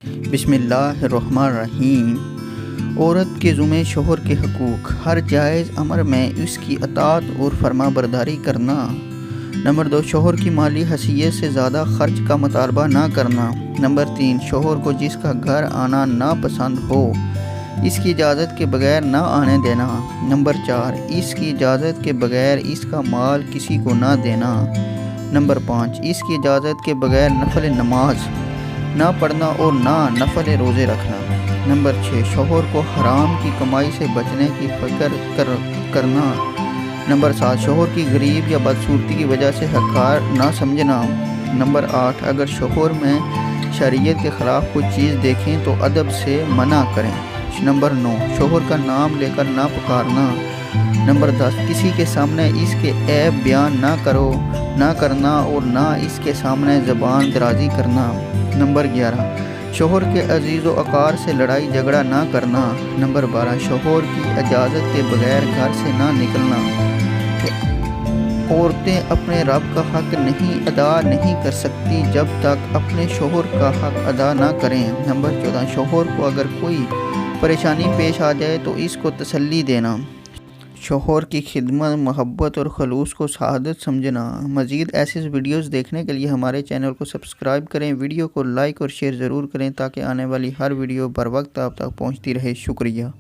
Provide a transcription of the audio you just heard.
बिस्मिल्लाहिर्रहमानिर्रहीम। औरत के ज़ुम्मे शोहर के हकूक़। हर जायज़ अमर में उसकी अताअत और फरमाबरदारी करना। नंबर 2, शोहर की माली हैसियत से ज़्यादा खर्च का मुतालबा ना करना। नंबर 3, शोहर को जिसका घर आना नापसंद हो इसकी इजाज़त के बगैर ना आने देना। नंबर 4, इसकी इजाज़त के बगैर इसका माल किसी को ना देना। नंबर 5, इसकी इजाज़त के बगैर नफल नमाज ना पढ़ना और ना नफल रोज़े रखना। नंबर 6, शोहर को हराम की कमाई से बचने की फ़िक्र करना। नंबर 7, शोहर की गरीब या बदसूरती की वजह से हक़ार ना समझना। नंबर 8, अगर शोहर में शरीयत के ख़िलाफ़ कोई चीज़ देखें तो अदब से मना करें। नंबर 9, शोहर का नाम लेकर ना पुकारना। नंबर 10, किसी के सामने इसके ऐब बयान ना करना और ना इसके सामने ज़बान दराज़ी करना। नंबर 11, शोहर के अजीज़ व अकार से लड़ाई झगड़ा ना करना। नंबर 12, शोहर की इजाज़त के बगैर घर से ना निकलना। औरतें अपने रब का हक़ अदा नहीं कर सकती जब तक अपने शोहर का हक़ अदा ना करें। नंबर 14, शोहर को अगर कोई परेशानी पेश आ जाए तो इसको तसल्ली देना। शोहर की खिदमत, मोहब्बत और खलूस को शहादत समझना। मज़ीद ऐसे वीडियोज़ देखने के लिए हमारे चैनल को सब्सक्राइब करें, वीडियो को लाइक और शेयर ज़रूर करें ताकि आने वाली हर वीडियो बर वक्त आप तक पहुँचती रहे। शुक्रिया।